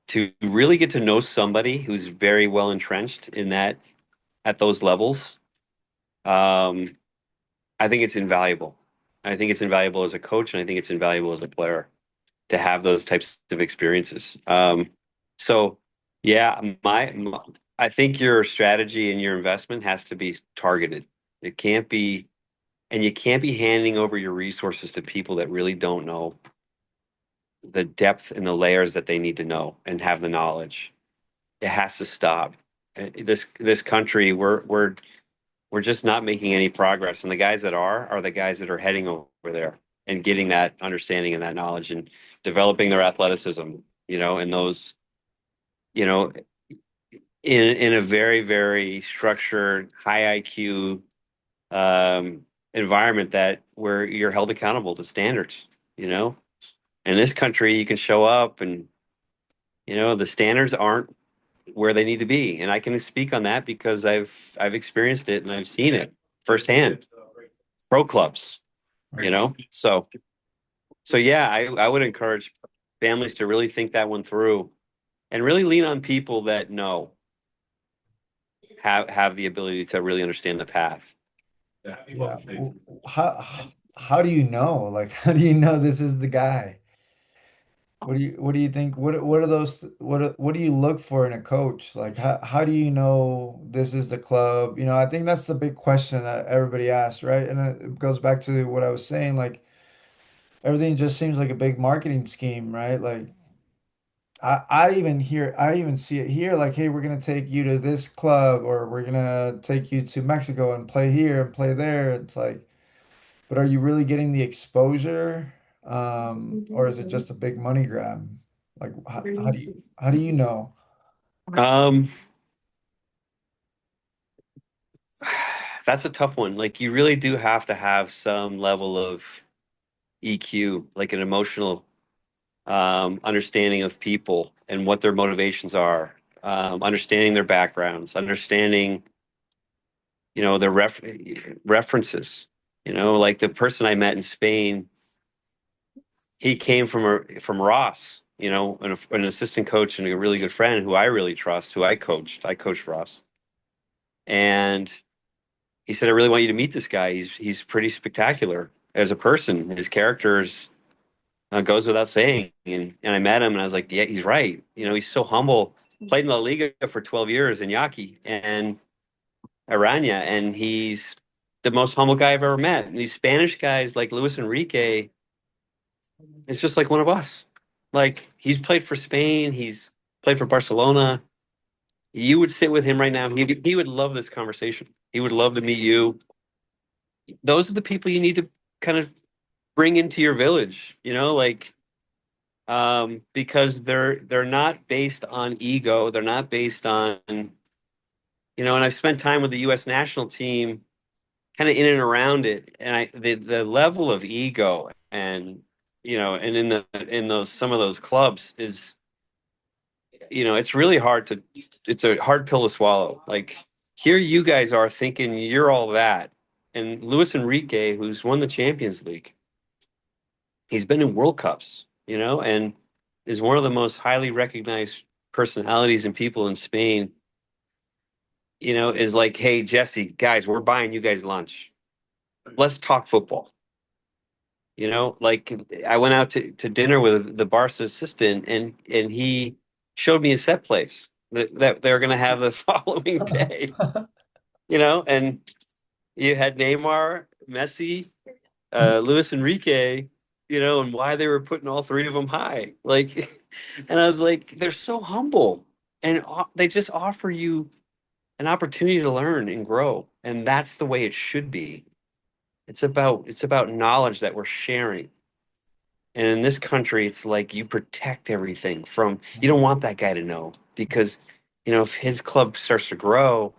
to really get to know somebody who's very well entrenched in that at those levels, um, I think it's invaluable. I think it's invaluable as a coach, and I think it's invaluable as a player to have those types of experiences. So, yeah, I think your strategy and your investment has to be targeted. It can't be, and you can't be handing over your resources to people that really don't know the depth and the layers that they need to know and have the knowledge. It has to stop. This country, we're we're just not making any progress. And the guys that are the guys that are heading over there and getting that understanding and that knowledge and developing their athleticism, and those, you know, in a very, very structured, high IQ environment that where you're held accountable to standards, you know. In this country, you can show up and, the standards aren't where they need to be. And I can speak on that because I've experienced it and I've seen it firsthand. Pro clubs, you Right. know. So yeah, I would encourage families to really think that one through and really lean on people that know have the ability to really understand the path. Yeah. How do you know? Like, how do you know this is the guy? What do you think? What are those what do you look for in a coach? Like how do you know this is the club? I think that's the big question that everybody asks, right? And it goes back to what I was saying, like everything just seems like a big marketing scheme, right? Like I even see it here, like, hey, we're gonna take you to this club or we're gonna take you to Mexico and play here and play there. It's like, but are you really getting the exposure? Or is it just a big money grab? Like, how do you know? Um, that's a tough one. Like you really do have to have some level of EQ, like an emotional understanding of people and what their motivations are, understanding their backgrounds, understanding, their references. Like the person I met in Spain, he came from Ross, an assistant coach and a really good friend who I really trust, who I coached. I coached Ross, and he said, "I really want you to meet this guy. He's pretty spectacular as a person. His characters goes without saying." And I met him, and I was like, "Yeah, he's right. He's so humble. Played in La Liga for 12 years in Yaqui and Aranya, and he's the most humble guy I've ever met. And these Spanish guys like Luis Enrique is just like one of us. Like he's played for Spain, he's played for Barcelona. You would sit with him right now. He would love this conversation. He would love to meet you. Those are the people you need to kind of bring into your village, like because they're not based on ego. They're not based on, and I've spent time with the US national team kind of in and around it, and the level of ego and and in those some of those clubs is, it's really it's a hard pill to swallow. Like here you guys are thinking you're all that. And Luis Enrique, who's won the Champions League, he's been in World Cups, and is one of the most highly recognized personalities and people in Spain, is like, hey, Jesse, guys, we're buying you guys lunch. Let's talk football. Like I went out to dinner with the Barca assistant and he showed me a set place that they're going to have the following day, and you had Neymar, Messi, Luis Enrique, and why they were putting all three of them high. Like, and I was like, they're so humble and they just offer you an opportunity to learn and grow. And that's the way it should be. It's about knowledge that we're sharing. And in this country, it's like you protect everything from, you don't want that guy to know because, if his club starts to grow,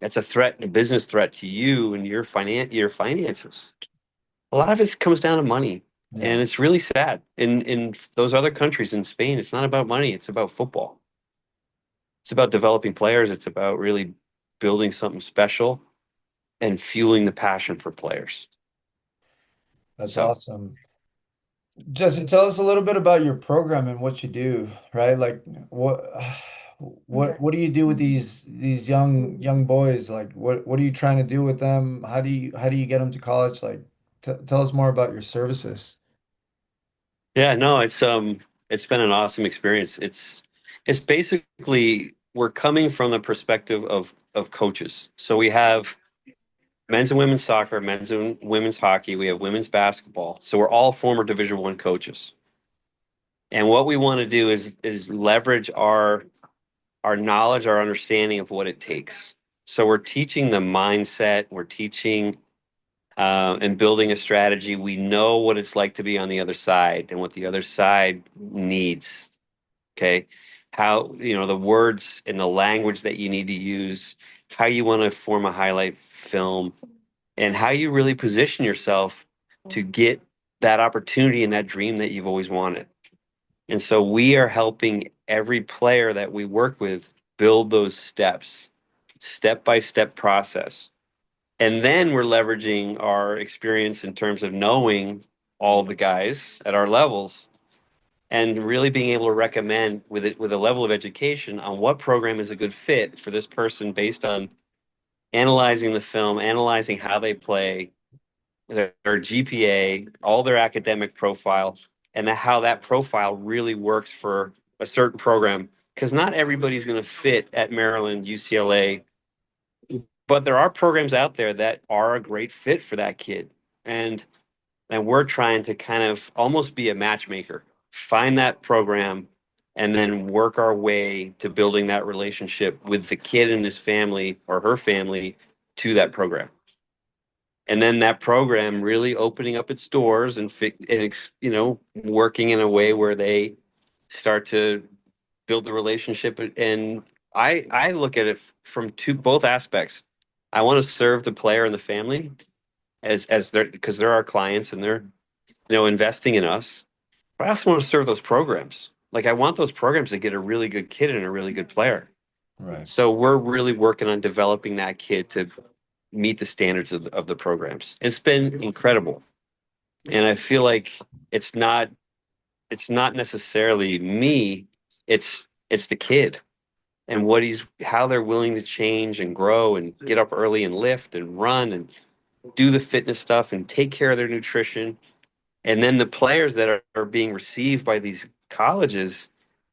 that's a threat, a business threat to you and your finances. A lot of it comes down to money, Yeah, and it's really sad. In those other countries, in Spain, it's not about money, it's about football. It's about developing players, it's about really building something special and fueling the passion for players. that's So, awesome. Jesse, tell us a little bit about your program and what you do, right? Like what do you do with these young boys? Like what are you trying to do with them? How do you get them to college? Like t tell us more about your services. yeah, no, it's been an awesome experience. It's basically we're coming from the perspective of coaches. So we have men's and women's soccer, men's and women's hockey, we have women's basketball. So we're all former Division I coaches. And what we want to do is leverage our knowledge, our understanding of what it takes. So we're teaching the mindset, we're teaching and building a strategy. We know what it's like to be on the other side and what the other side needs. Okay. How, the words and the language that you need to use, how you want to form a highlight film, and how you really position yourself to get that opportunity and that dream that you've always wanted. And so we are helping every player that we work with build those steps, step by step process. And then we're leveraging our experience in terms of knowing all the guys at our levels and really being able to recommend with a level of education on what program is a good fit for this person based on analyzing the film, analyzing how they play, their GPA, all their academic profile, and how that profile really works for a certain program. Because not everybody's going to fit at Maryland, UCLA, but there are programs out there that are a great fit for that kid. And we're trying to kind of almost be a matchmaker, find that program, and then work our way to building that relationship with the kid and his family or her family to that program. And then that program really opening up its doors and working in a way where they start to build the relationship. And I look at it from both aspects. I want to serve the player and the family as they're because they're our clients and they're investing in us. But I also want to serve those programs. Like I want those programs to get a really good kid and a really good player. Right. So we're really working on developing that kid to meet the standards of the programs. It's been incredible. And I feel like it's not it's not necessarily me, it's the kid and how they're willing to change and grow and get up early and lift and run and do the fitness stuff and take care of their nutrition. And then the players that are being received by these colleges,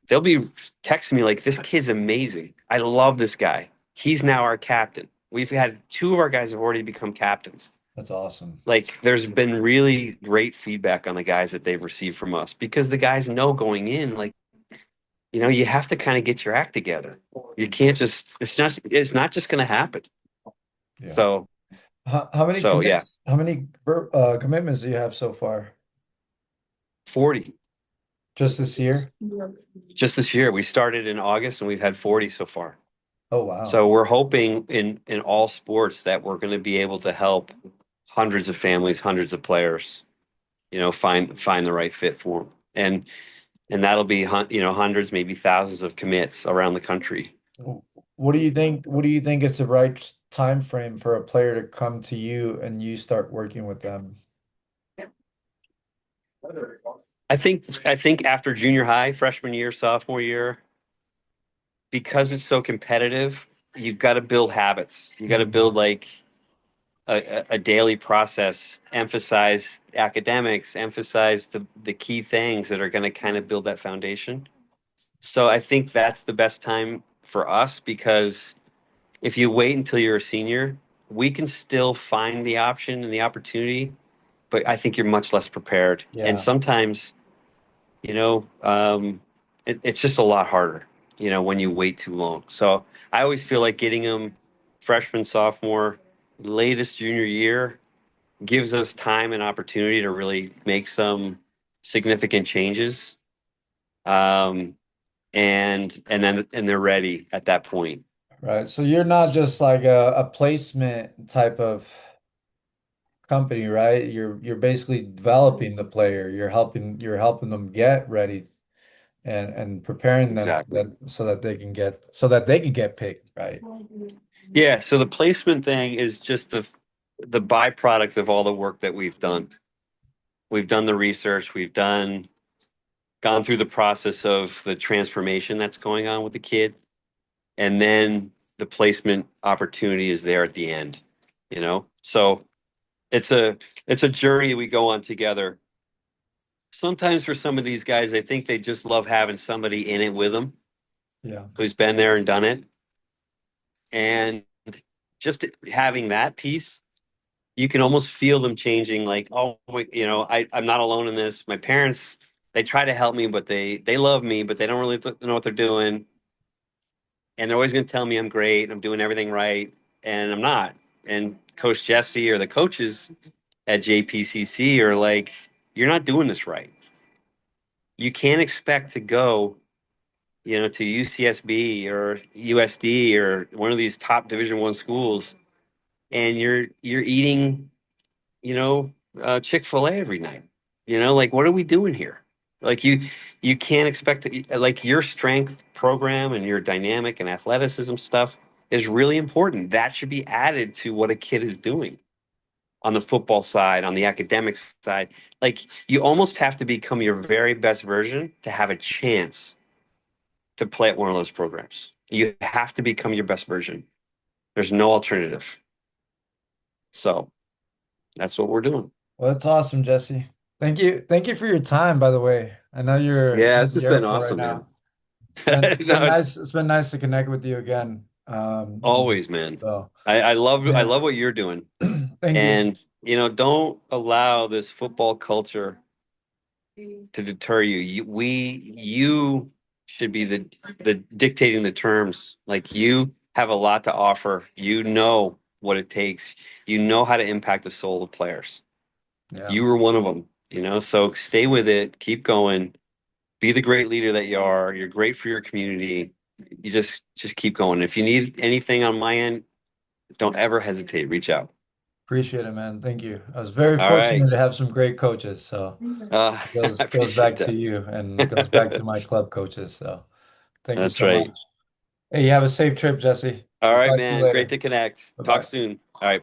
they'll be texting me like, "This kid's amazing. I love this guy. He's now our captain." We've had two of our guys have already become captains. That's awesome. Like, there's been really great feedback on the guys that they've received from us because the guys know going in, like, you have to kind of get your act together. You can't just, it's not just going to happen. Yeah. So, How many yeah, commits? How many commitments do you have so far? 40 Just this year? just this year. We started in August and we've had 40 so far. Oh, wow. So we're hoping in all sports that we're going to be able to help hundreds of families, hundreds of players, find the right fit for them. And that'll be hundreds, maybe thousands of commits around the country. What do you think? What do you think is the right time frame for a player to come to you and you start working with them? I think after junior high, freshman year, sophomore year, because it's so competitive, you've got to build habits. You got to build Mhm. like a daily process, emphasize academics, emphasize the key things that are going to kind of build that foundation. So I think that's the best time for us because if you wait until you're a senior, we can still find the option and the opportunity, but I think you're much less prepared. And Yeah. sometimes, you know, um, it's just a lot harder, when you wait too long. So I always feel like getting them freshman, sophomore, latest junior year gives us time and opportunity to really make some significant changes. Um, and they're ready at that point. Right. So you're not just like a placement type of company, right? You're basically developing the player. You're helping them get ready and preparing them Exactly. so that they can get picked, right? Yeah, so the placement thing is just the byproduct of all the work that we've done. We've done the research, we've gone through the process of the transformation that's going on with the kid, and then the placement opportunity is there at the end. So it's a it's a journey we go on together. Sometimes for some of these guys, I think they just love having somebody in it with them Yeah. who's been there and done it. And just having that piece, you can almost feel them changing. Like, oh, I'm not alone in this. My parents, they try to help me, but they love me, but they don't really know what they're doing. And they're always going to tell me I'm great, I'm doing everything right. and I'm not. And Coach Jesse or the coaches at JPCC are like, you're not doing this right. You can't expect to go, to UCSB or USD or one of these top Division I schools, and you're eating, you know, Chick-fil-A every night. Like what are we doing here? Like you can't expect to, like your strength program and your dynamic and athleticism stuff is really important. That should be added to what a kid is doing on the football side, on the academic side. Like you almost have to become your very best version to have a chance to play at one of those programs. You have to become your best version. There's no alternative. So that's what we're doing. Well, that's awesome, Jesse. Thank you. Thank you for your time, by the way. I know you're Yeah, at this the has been airport right awesome, man. now. It's been No, nice. It's been nice to connect with you again. always, man. So I yeah. love what you're doing. Thank you. And don't allow this football culture to deter you. You should be the dictating the terms. Like you have a lot to offer. You know what it takes. You know how to impact the soul of players. Yeah, You were one of them, so stay with it, keep going, be the great leader that you are. You're great for your community. You just keep going. If you need anything on my end, don't ever hesitate. Reach out. appreciate it, man. Thank you. I was very All right. fortunate to have some great coaches. So it I goes appreciate back to that. you and goes back to my club coaches. So thank you That's so right. much. Hey, you have a safe trip, Jesse. All I'll right, talk to you man. Great later. to connect. Bye Talk bye. soon. All right.